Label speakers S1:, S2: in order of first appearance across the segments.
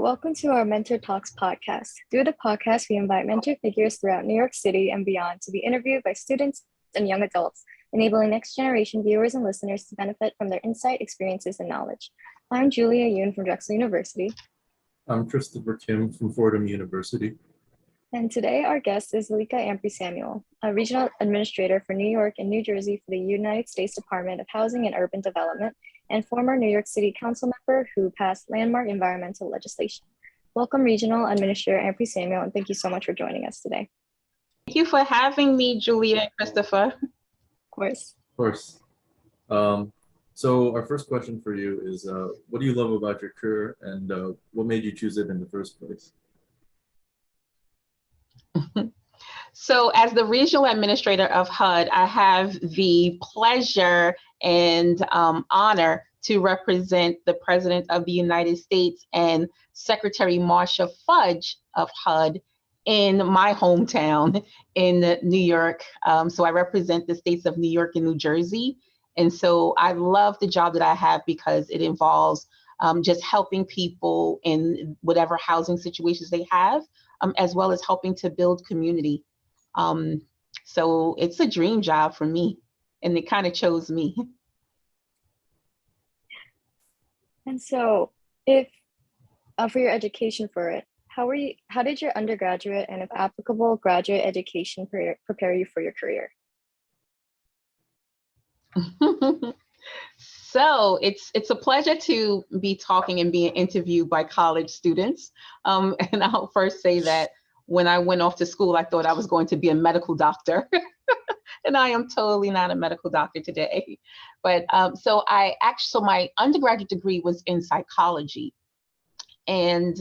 S1: welcome to our Mentor Talks podcast. Through the podcast, we invite mentor figures throughout New York City and beyond to be interviewed by students and young adults, enabling next generation viewers and listeners to benefit from their insight, experiences, and knowledge. I'm Julia Yoon from Drexel University.
S2: I'm Christopher Kim from Fordham University.
S1: And today our guest is Alicka Ampry-Samuel, a regional administrator for New York and New Jersey for the United States Department of Housing and Urban Development, and former New York City Councilmember who passed landmark environmental legislation. Welcome, Regional Administrator Ampry-Samuel, and thank you so much for joining us today.
S3: Thank you for having me, Julia and Christopher.
S1: Of course.
S2: Of course. So our first question for you is, what do you love about your career, and what made you choose it in the first place?
S3: So as the regional administrator of HUD, I have the pleasure and honor to represent the President of the United States and Secretary Marsha Fudge of HUD in my hometown in New York. So I represent the states of New York and New Jersey. And so I love the job that I have because it involves just helping people in whatever housing situations they have, as well as helping to build community. So it's a dream job for me, and it kind of chose me.
S1: And so if for your education for it, how did your undergraduate and, if applicable, graduate education prepare you for your career?
S3: So it's a pleasure to be talking and being interviewed by college students. And I'll first say that when I went off to school, I thought I was going to be a medical doctor. And I am totally not a medical doctor today. But so my undergraduate degree was in psychology. And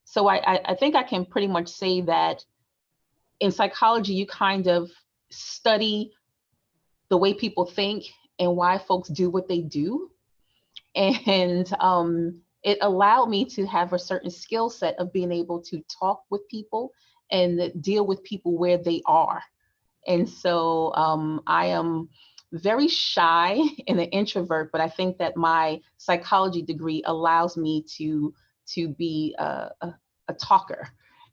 S3: so I think I can pretty much say that in psychology, you kind of study the way people think and why folks do what they do. And it allowed me to have a certain skill set of being able to talk with people and deal with people where they are. And so I am very shy and an introvert, but I think that my psychology degree allows me to be a talker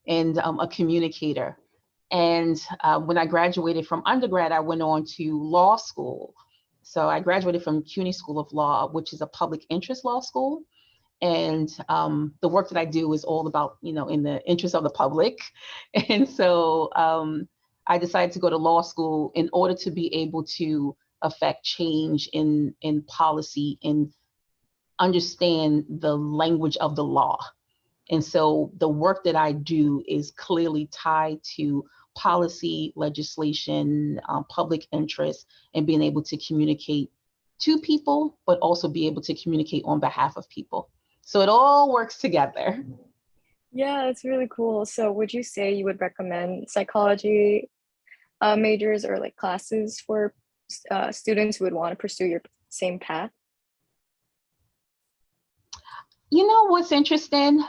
S3: and a communicator. And when I graduated from undergrad, I went on to law school. So I graduated from CUNY School of Law, which is a public interest law school. And the work that I do is all about, in the interest of the public. And so I decided to go to law school in order to be able to affect change in policy and understand the language of the law. And so the work that I do is clearly tied to policy, legislation, public interest, and being able to communicate to people, but also be able to communicate on behalf of people. So it all works together.
S1: Yeah, it's really cool. So would you say you would recommend psychology majors or like classes for students who would want to pursue your same path?
S3: You know what's interesting?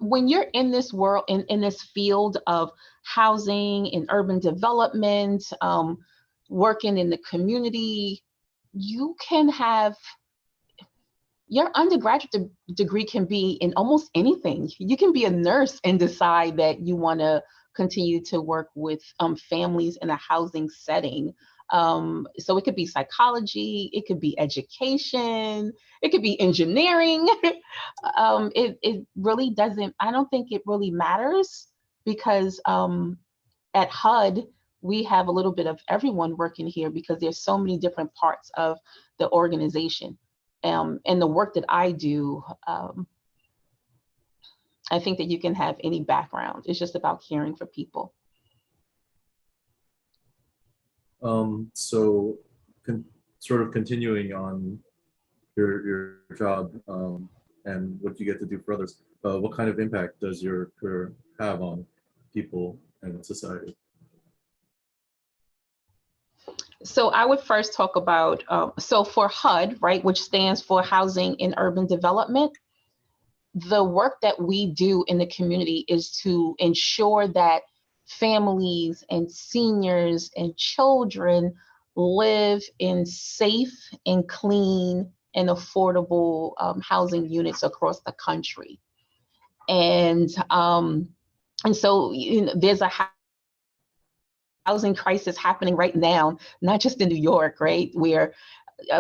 S3: When you're in this world, in this field of housing and urban development, working in the community, you can have your undergraduate degree can be in almost anything. You can be a nurse and decide that you want to continue to work with families in a housing setting. So it could be psychology, it could be education, it could be engineering. It really doesn't, I don't think it really matters because at HUD, we have a little bit of everyone working here because there's so many different parts of the organization. And the work that I do, I think that you can have any background. It's just about caring for people.
S2: So sort of continuing on your job and what you get to do for others, what kind of impact does your career have on people and society?
S3: So I would first talk about, so for HUD, right, which stands for Housing and Urban Development, the work that we do in the community is to ensure that families and seniors and children live in safe and clean and affordable housing units across the country. And so there's a housing crisis happening right now, not just in New York, right? Where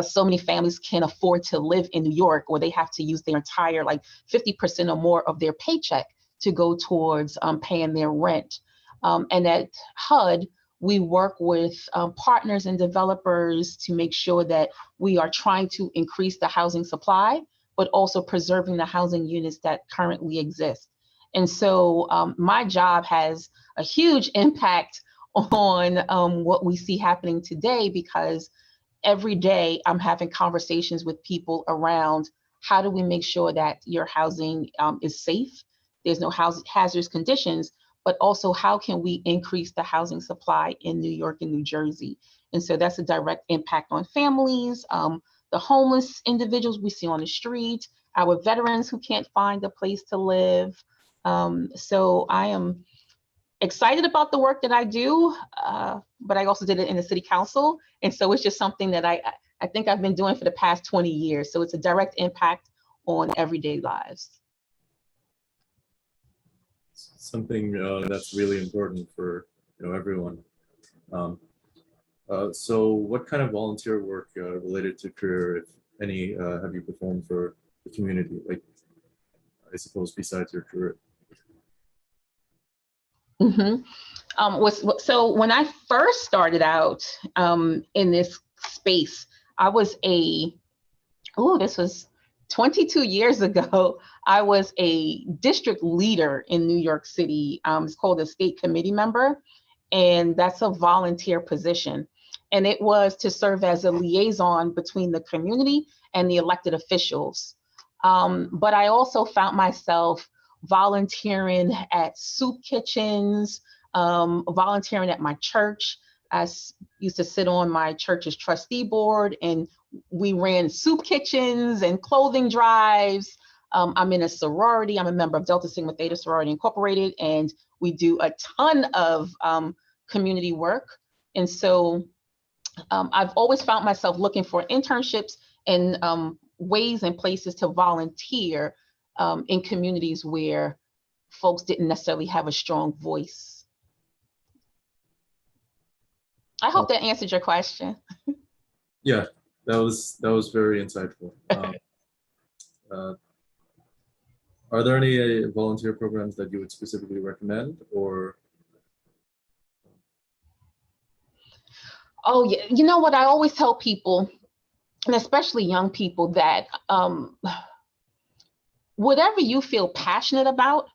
S3: so many families can't afford to live in New York, or they have to use their entire 50% or more of their paycheck to go towards paying their rent. And at HUD, we work with partners and developers to make sure that we are trying to increase the housing supply, but also preserving the housing units that currently exist. And so my job has a huge impact on what we see happening today, because every day I'm having conversations with people around how do we make sure that your housing is safe, there's no hazardous conditions, but also how can we increase the housing supply in New York and New Jersey. And so that's a direct impact on families, the homeless individuals we see on the street, our veterans who can't find a place to live. So I am excited about the work that I do, but I also did it in the city council. And so it's just something that I think I've been doing for the past 20 years. So it's a direct impact on everyday lives.
S2: Something that's really important for everyone. So what kind of volunteer work related to career, if any, have you performed for the community? Like, I suppose besides your career.
S3: So when I first started out in this space, I was this was 22 years ago. I was a district leader in New York City. It's called a state committee member, and that's a volunteer position. And it was to serve as a liaison between the community and the elected officials. But I also found myself volunteering at soup kitchens, volunteering at my church. I used to sit on my church's trustee board, and we ran soup kitchens and clothing drives. I'm in a sorority. I'm a member of Delta Sigma Theta Sorority Incorporated, and we do a ton of community work. And so I've always found myself looking for internships and ways and places to volunteer in communities where folks didn't necessarily have a strong voice. I hope that answered your question.
S2: Yeah, that was very insightful. Are there any volunteer programs that you would specifically recommend, or?
S3: Oh, yeah. You know what? I always tell people, and especially young people, that whatever you feel passionate about,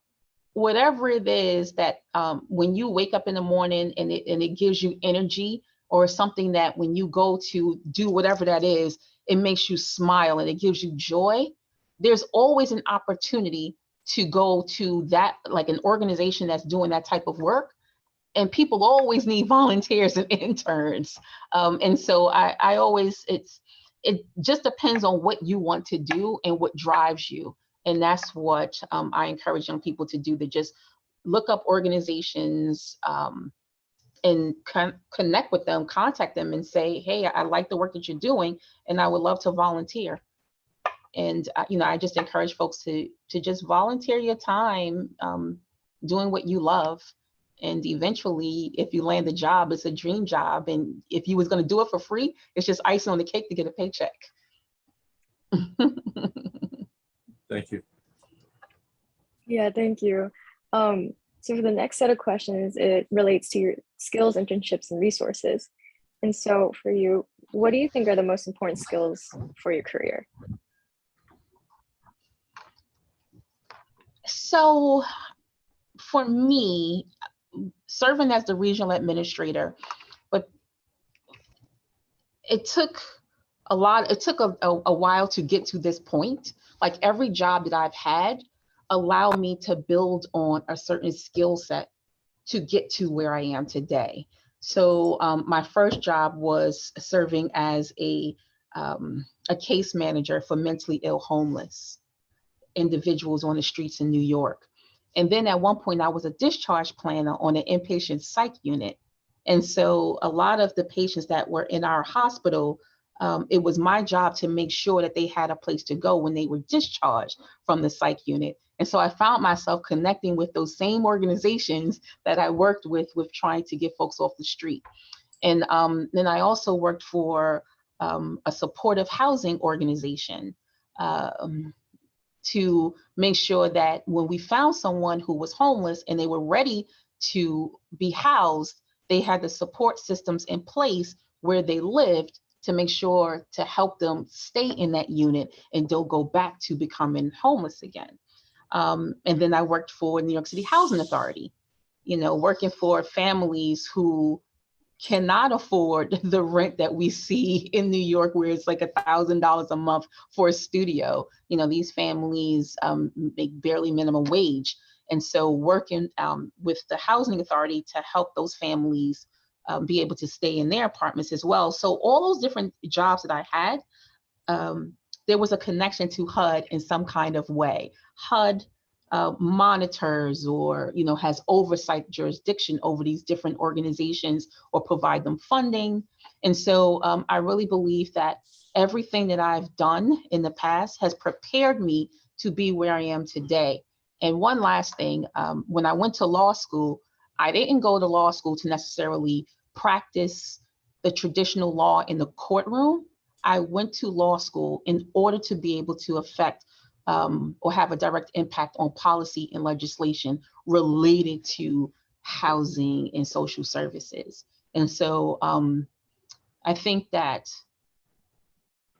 S3: whatever it is that when you wake up in the morning and it gives you energy, or something that when you go to do whatever that is, it makes you smile and it gives you joy, there's always an opportunity to go to that, like an organization that's doing that type of work. And people always need volunteers and interns. And so I always, it just depends on what you want to do and what drives you. And that's what I encourage young people to do, to just look up organizations and connect with them, contact them and say, hey, I like the work that you're doing and I would love to volunteer. And I just encourage folks to just volunteer your time doing what you love. And eventually, if you land a job, it's a dream job. And if you was going to do it for free, it's just icing on the cake to get a paycheck.
S2: Thank you.
S1: Yeah, thank you. So for the next set of questions, it relates to your skills, internships, and resources. And so for you, what do you think are the most important skills for your career?
S3: So for me, serving as the regional administrator, but it took a while to get to this point. Like every job that I've had allowed me to build on a certain skill set to get to where I am today. So my first job was serving as a case manager for mentally ill homeless individuals on the streets in New York. And then at one point I was a discharge planner on an inpatient psych unit. And so a lot of the patients that were in our hospital it was my job to make sure that they had a place to go when they were discharged from the psych unit. And so I found myself connecting with those same organizations that I worked with trying to get folks off the street. And then I also worked for a supportive housing organization to make sure that when we found someone who was homeless and they were ready to be housed, they had the support systems in place where they lived to make sure to help them stay in that unit and don't go back to becoming homeless again. And then I worked for New York City Housing Authority, working for families who cannot afford the rent that we see in New York, where it's like $1,000 a month for a studio. These families make barely minimum wage. And so working with the housing authority to help those families be able to stay in their apartments as well. So all those different jobs that I had, there was a connection to HUD in some kind of way. HUD monitors or has oversight jurisdiction over these different organizations or provide them funding. And so I really believe that everything that I've done in the past has prepared me to be where I am today. And one last thing, when I went to law school, I didn't go to law school to necessarily practice the traditional law in the courtroom. I went to law school in order to be able to affect or have a direct impact on policy and legislation related to housing and social services. And so I think that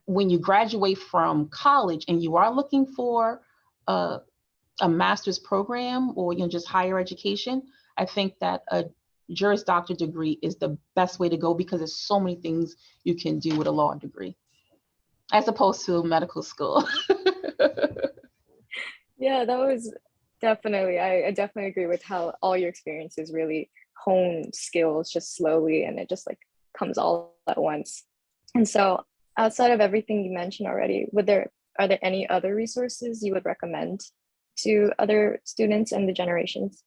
S3: when you graduate from college and you are looking for a master's program or just higher education, I think that a Juris Doctor degree is the best way to go because there's so many things you can do with a law degree, as opposed to medical school.
S1: Yeah, that was definitely, I definitely agree with how all your experiences really hone skills just slowly, and it just like comes all at once. And so outside of everything you mentioned already, are there any other resources you would recommend to other students and the generations?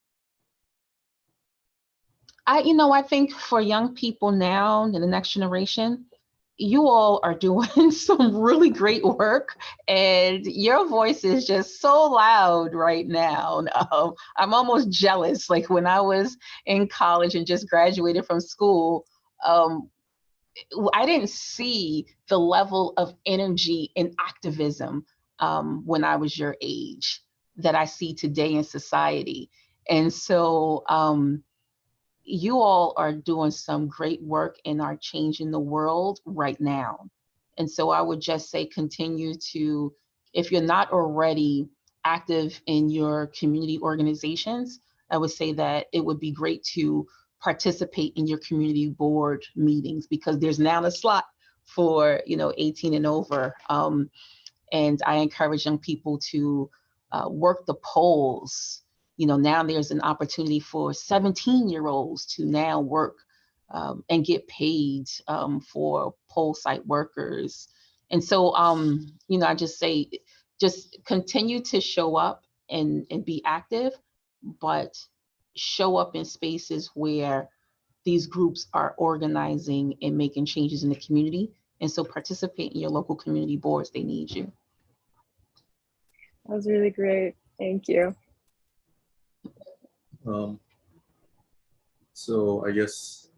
S3: I think for young people now and the next generation, you all are doing some really great work, and your voice is just so loud right now. I'm almost jealous. Like when I was in college and just graduated from school, I didn't see the level of energy and activism when I was your age that I see today in society. And so you all are doing some great work and are changing the world right now. And so I would just say continue to, if you're not already active in your community organizations, I would say that it would be great to participate in your community board meetings, because there's now a slot for 18 and over. And I encourage young people to work the polls. Now there's an opportunity for 17-year-olds to now work and get paid for poll site workers. And so, I just say, just continue to show up and be active, but show up in spaces where these groups are organizing and making changes in the community. And so participate in your local community boards. They need you.
S1: That was really great. Thank you.
S2: So I guess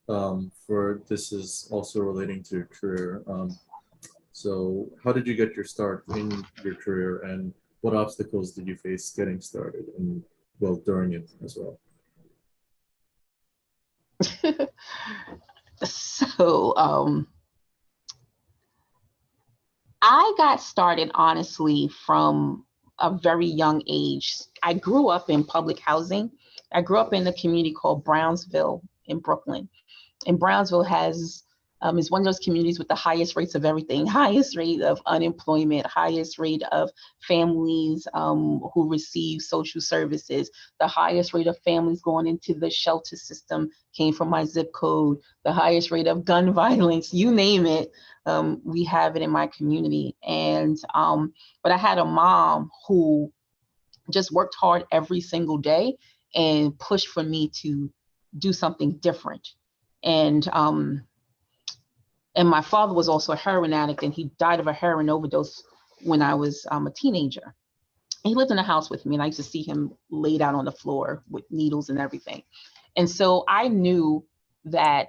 S2: for this is also relating to your career. So how did you get your start in your career, and what obstacles did you face getting started, and during it as well?
S3: So I got started honestly from a very young age. I grew up in public housing. I grew up in a community called Brownsville in Brooklyn. And Brownsville is one of those communities with the highest rates of everything, highest rate of unemployment, highest rate of families who receive social services, the highest rate of families going into the shelter system came from my zip code, the highest rate of gun violence, you name it, we have it in my community. And, but I had a mom who just worked hard every single day and pushed for me to do something different. And And my father was also a heroin addict, and he died of a heroin overdose when I was a teenager. He lived in a house with me, and I used to see him laid out on the floor with needles and everything. And so I knew that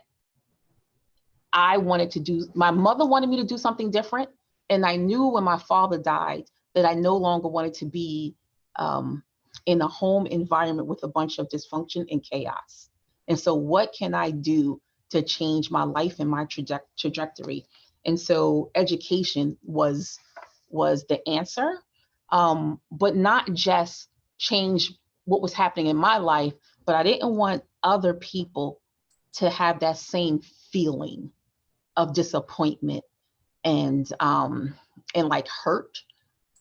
S3: I wanted to do, my mother wanted me to do something different. And I knew when my father died that I no longer wanted to be in a home environment with a bunch of dysfunction and chaos. And so what can I do to change my life and my trajectory? And so education was the answer, but not just change what was happening in my life, but I didn't want other people to have that same feeling of disappointment and like hurt.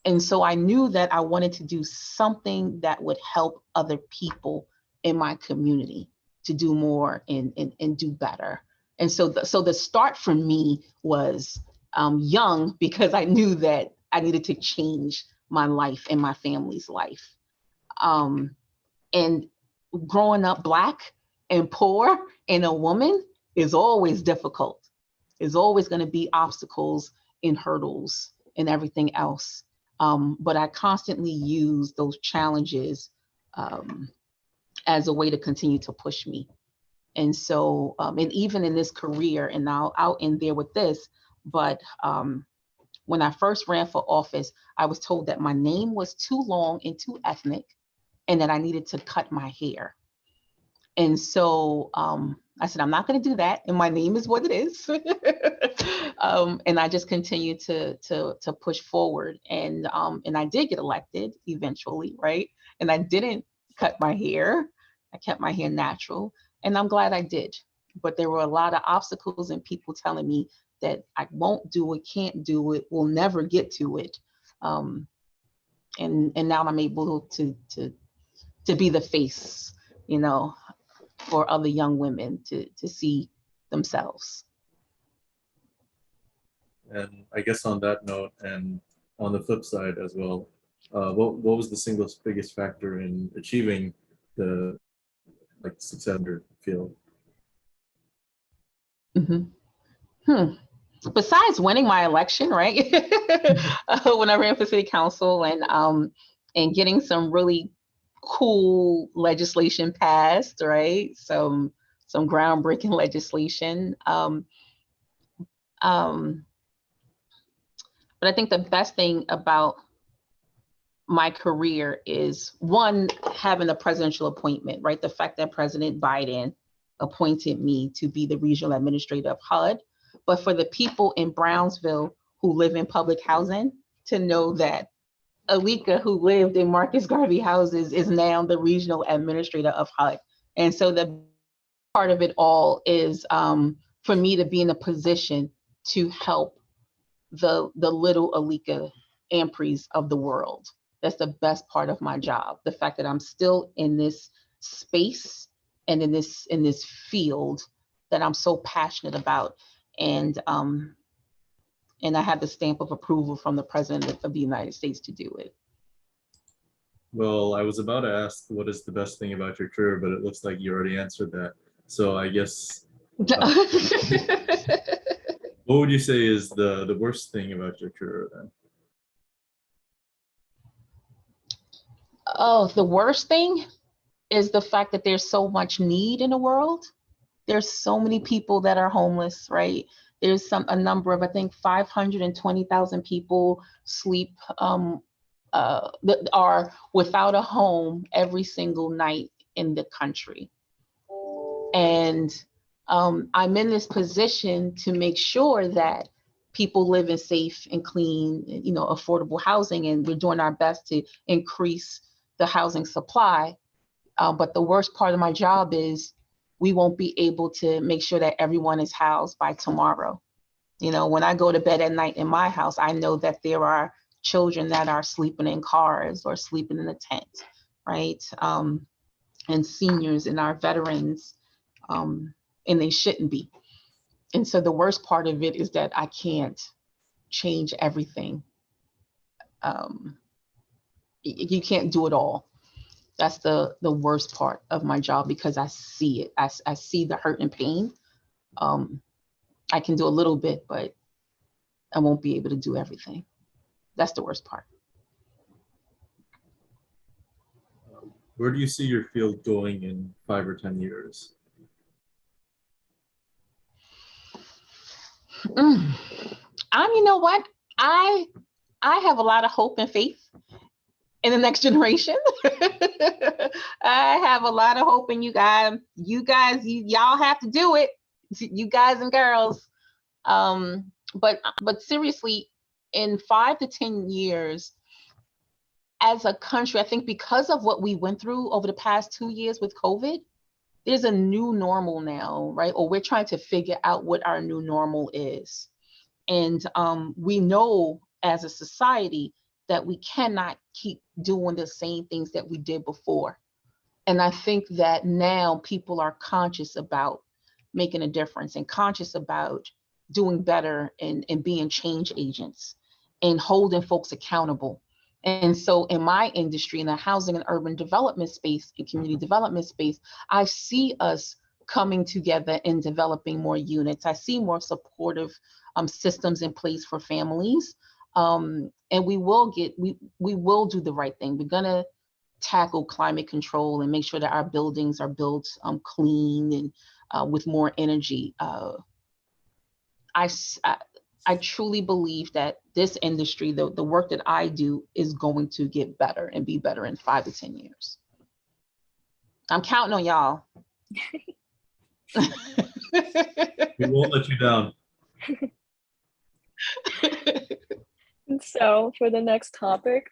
S3: And so I knew that I wanted to do something that would help other people in my community to do more and do better. And so the start for me was young, because I knew that I needed to change my life and my family's life. And growing up Black and poor and a woman is always difficult. There's always going to be obstacles and hurdles and everything else. But I constantly use those challenges as a way to continue to push me. And so, and even in this career, and I'll end there with this, but when I first ran for office, I was told that my name was too long and too ethnic, and that I needed to cut my hair. And so I said, I'm not going to do that. And my name is what it is. And I just continued to push forward. And I did get elected eventually, right? And I didn't cut my hair. I kept my hair natural. And I'm glad I did. But there were a lot of obstacles and people telling me that I won't do it, can't do it, will never get to it. And now I'm able to be the face, you know, for other young women to see themselves.
S2: And I guess on that note, and on the flip side as well, what was the single biggest factor in achieving the success in your field?
S3: Besides winning my election, right? When I ran for city council and getting some really cool legislation passed, right? Some groundbreaking legislation. But I think the best thing about my career is, one, having a presidential appointment, right? The fact that President Biden appointed me to be the regional administrator of HUD, but for the people in Brownsville who live in public housing to know that Alicka, who lived in Marcus Garvey houses, is now the regional administrator of HUD. And so the part of it all is for me to be in a position to help the little Alicka Amprys of the world. That's the best part of my job. The fact that I'm still in this space and in this field that I'm so passionate about. And I have the stamp of approval from the President of the United States to do it.
S2: Well, I was about to ask what is the best thing about your career, but it looks like you already answered that. So I guess, what would you say is the worst thing about your career then?
S3: Oh, the worst thing is the fact that there's so much need in the world. There's so many people that are homeless, right? There's a number of, I think, 520,000 people sleep that are without a home every single night in the country. And I'm in this position to make sure that people live in safe and clean, you know, affordable housing, and we're doing our best to increase the housing supply. But the worst part of my job is we won't be able to make sure that everyone is housed by tomorrow. You know, when I go to bed at night in my house, I know that there are children that are sleeping in cars or sleeping in a tent, right? And seniors and our veterans, and they shouldn't be. And so the worst part of it is that I can't change everything. You can't do it all. That's the worst part of my job, because I see it. I see the hurt and pain. I can do a little bit, but I won't be able to do everything. That's the worst part.
S2: Where do you see your field going in 5 or 10 years?
S3: You know what? I have a lot of hope and faith in the next generation. I have a lot of hope in you guys. Y'all have to do it. You guys and girls. But seriously, in 5 to 10 years, as a country, I think because of what we went through over the past 2 years with COVID, there's a new normal now, right? Or we're trying to figure out what our new normal is. And we know as a society that we cannot keep doing the same things that we did before. And I think that now people are conscious about making a difference and conscious about doing better and being change agents and holding folks accountable. And so in my industry, in the housing and urban development space and community development space, I see us coming together and developing more units. I see more supportive systems in place for families. And we will do the right thing. We're gonna tackle climate control and make sure that our buildings are built clean and with more energy. I truly believe that this industry, the work that I do, is going to get better and be better in 5 to 10 years. I'm counting on y'all.
S2: We won't let you down.
S1: So for the next topic,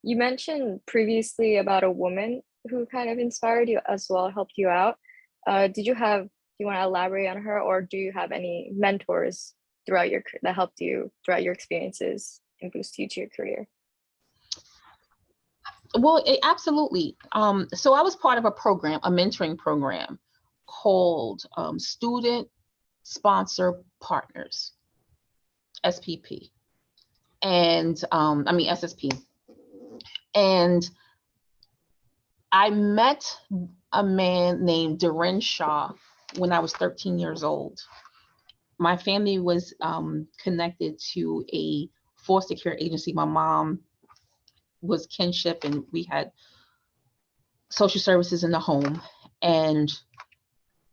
S1: you mentioned previously about a woman who kind of inspired you as well, helped you out. Do you want to elaborate on her, or do you have any mentors that helped you throughout your experiences and boost you to your career?
S3: Well, absolutely. So I was part of a mentoring program called Student Sponsor Partners, SPP, and SSP. And I met a man named Duran Shaw when I was 13 years old. My family was connected to a foster care agency. My mom was kinship, and we had social services in the home. And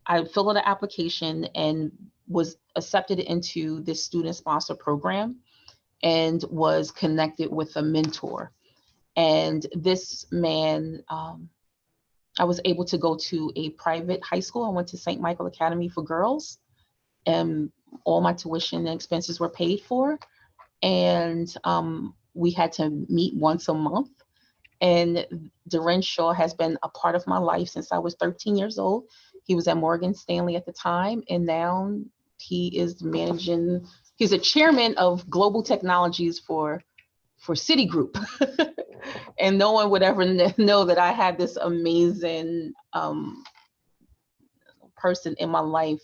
S3: I filled out an application and was accepted into this student sponsor program and was connected with a mentor. And this man, I was able to go to a private high school. I went to St. Michael Academy for Girls, and all my tuition and expenses were paid for. And we had to meet once a month. And Duran Shaw has been a part of my life since I was 13 years old. He was at Morgan Stanley at the time, and now he is he's a chairman of global technologies for Citigroup. And no one would ever know that I had this amazing person in my life.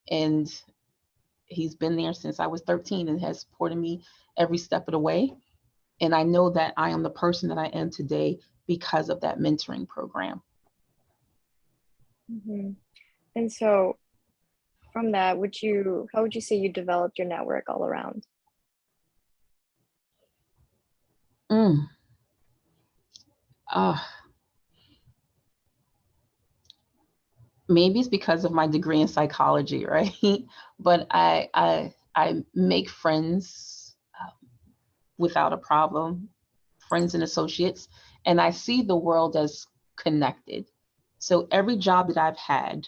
S3: And he's been there since I was 13 and has supported me every step of the way. And I know that I am the person that I am today because of that mentoring program.
S1: Mm-hmm. And so from that, how would you say you developed your network all around?
S3: Maybe it's because of my degree in psychology, right? But I make friends without a problem, friends and associates, and I see the world as connected. So every job that I've had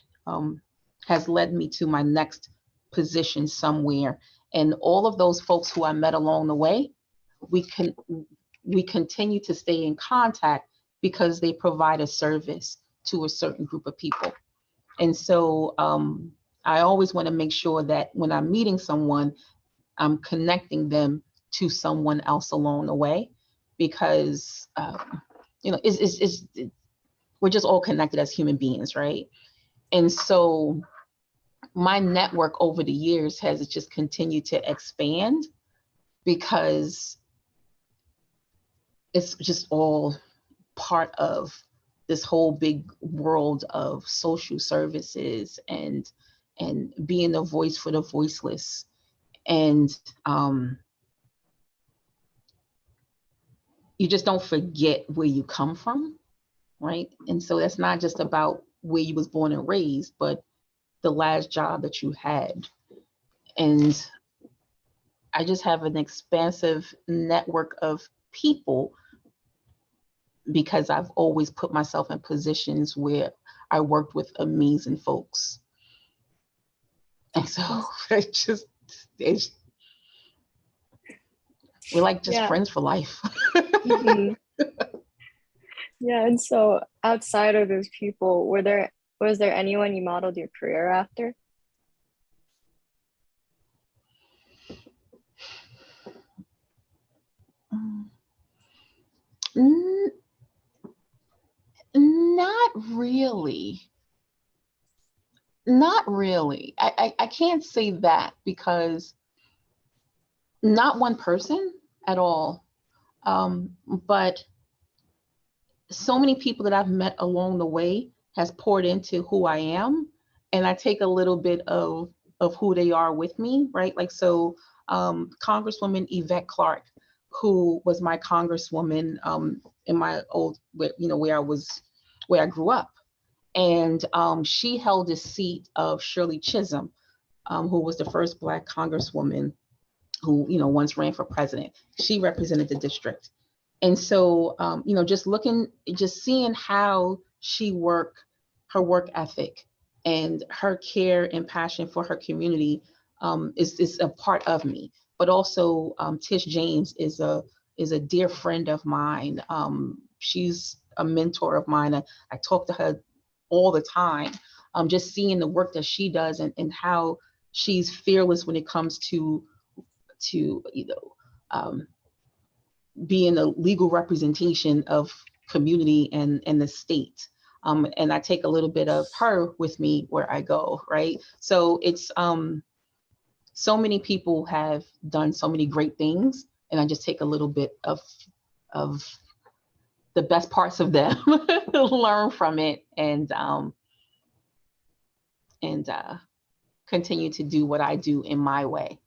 S3: has led me to my next position somewhere. And all of those folks who I met along the way, we continue to stay in contact because they provide a service to a certain group of people. And so I always want to make sure that when I'm meeting someone, I'm connecting them to someone else along the way, because we're just all connected as human beings, right? And so my network over the years has just continued to expand because it's just all part of this whole big world of social services and and being a voice for the voiceless. And you just don't forget where you come from, right? And so that's not just about where you was born and raised, but the last job that you had. And I just have an expansive network of people because I've always put myself in positions where I worked with amazing folks. And so it's we're like just friends for life.
S1: Mm-hmm. Yeah, and so outside of those people, was there anyone you modeled your career after?
S3: Not really. Not really. I can't say that because not one person at all. But so many people that I've met along the way has poured into who I am. And I take a little bit of who they are with me, right? Like, so Congresswoman Yvette Clarke, who was my congresswoman in my old, where I grew up. And she held the seat of Shirley Chisholm, who was the first Black congresswoman who, once ran for president. She represented the district. And so, just seeing how she worked, her work ethic and her care and passion for her community is a part of me. But also Tish James is a dear friend of mine. She's a mentor of mine. I talk to her all the time. Just seeing the work that she does and how she's fearless when it comes to being a legal representation of community and the state. And I take a little bit of her with me where I go, right? So it's so many people have done so many great things, and I just take a little bit of the best parts of them, learn from it, and continue to do what I do in my way.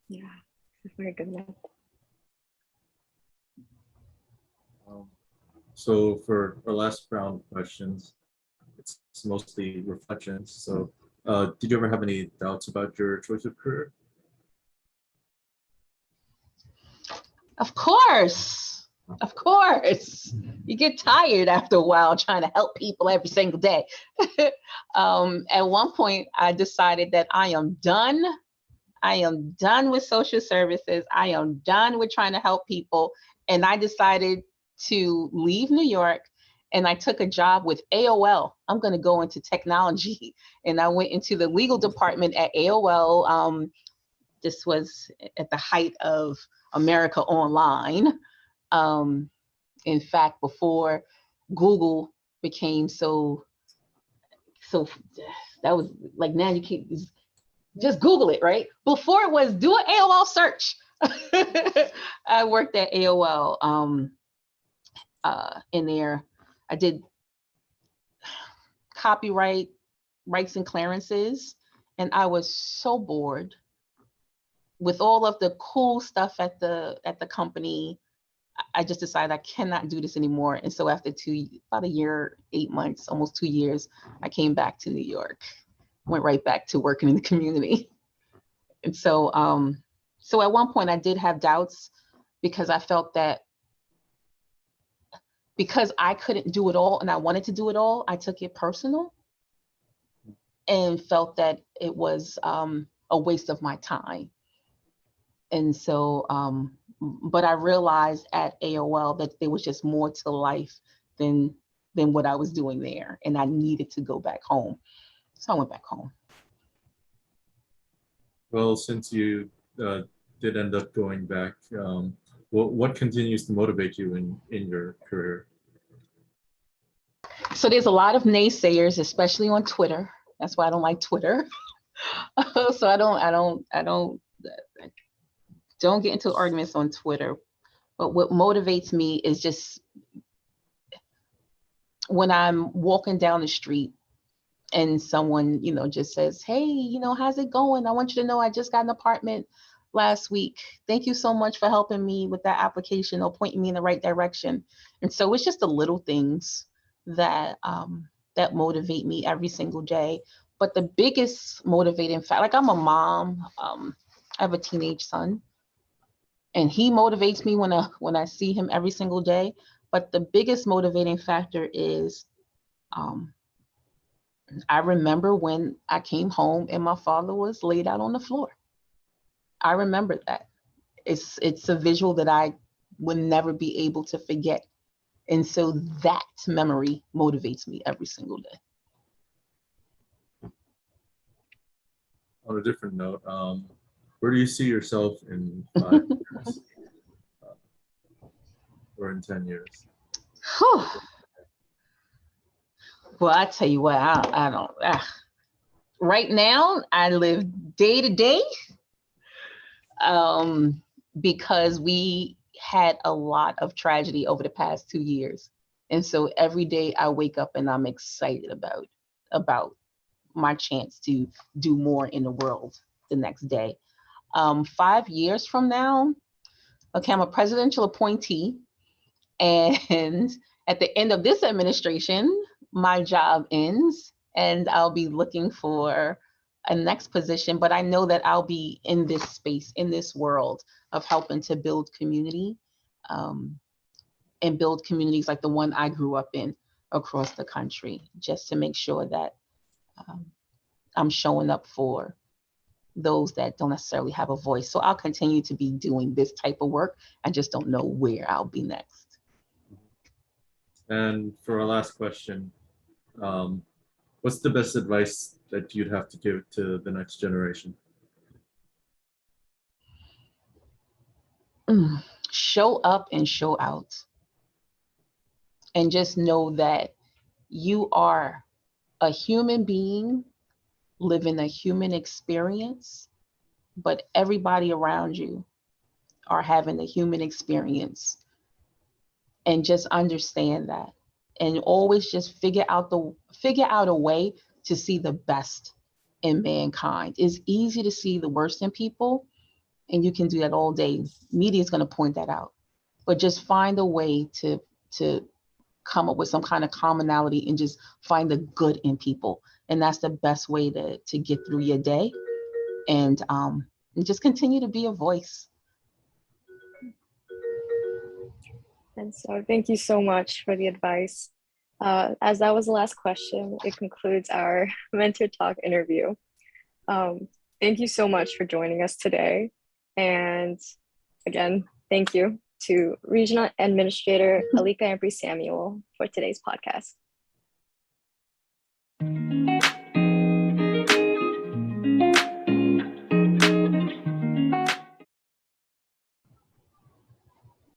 S1: Yeah, that's very good enough.
S2: So for our last round of questions, it's mostly reflections. So did you ever have any doubts about your choice of career?
S3: Of course. You get tired after a while trying to help people every single day. At one point, I decided that I am done. I am done with social services. I am done with trying to help people. And I decided to leave New York, and I took a job with AOL. I'm going to go into technology. And I went into the legal department at AOL. This was at the height of America Online. In fact, before Google became so that was like, now you can just Google it, right? Before it was do an AOL search. I worked at AOL in there. I did copyright, rights and clearances, and I was so bored with all of the cool stuff at the company. I just decided I cannot do this anymore. And so after about a year, 8 months, almost 2 years, I came back to New York, went right back to working in the community. And so, so at one point I did have doubts because I felt that because I couldn't do it all and I wanted to do it all, I took it personal and felt that it was a waste of my time. And so, but I realized at AOL that there was just more to life than what I was doing there. And I needed to go back home. So I went back home.
S2: Well, since you did end up going back, what continues to motivate you in your career?
S3: So there's a lot of naysayers, especially on Twitter. That's why I don't like Twitter. So I don't get into arguments on Twitter. But what motivates me is just when I'm walking down the street and someone, just says, hey, how's it going? I want you to know I just got an apartment last week. Thank you so much for helping me with that application or pointing me in the right direction. And so it's just the little things that that motivate me every single day. But the biggest motivating fact, like I'm a mom, I have a teenage son, and he motivates me when I see him every single day. But the biggest motivating factor is I remember when I came home and my father was laid out on the floor. I remember that. It's a visual that I would never be able to forget. And so that memory motivates me every single day.
S2: On a different note, where do you see yourself in 5 years or in 10 years?
S3: Whew. Well, I tell you what, I don't. Right now, I live day to day because we had a lot of tragedy over the past 2 years. And so every day I wake up and I'm excited about my chance to do more in the world the next day. 5 years from now, okay, I'm a presidential appointee. And at the end of this administration, my job ends and I'll be looking for a next position, but I know that I'll be in this space, in this world of helping to build community and build communities like the one I grew up in across the country, just to make sure that I'm showing up for those that don't necessarily have a voice. So I'll continue to be doing this type of work. I just don't know where I'll be next.
S2: And for our last question, what's the best advice that you'd have to give to the next generation?
S3: Show up and show out. And just know that you are a human being living a human experience, but everybody around you are having a human experience. And just understand that. And always just figure out a way to see the best in mankind. It's easy to see the worst in people, and you can do that all day. Media is going to point that out. But just find a way to come up with some kind of commonality and just find the good in people. And that's the best way to get through your day, and just continue to be a voice.
S1: And so thank you so much for the advice. As that was the last question, it concludes our Mentor Talk interview. Thank you so much for joining us today. And again, thank you to Regional Administrator Alicka Ampry-Samuel for today's podcast.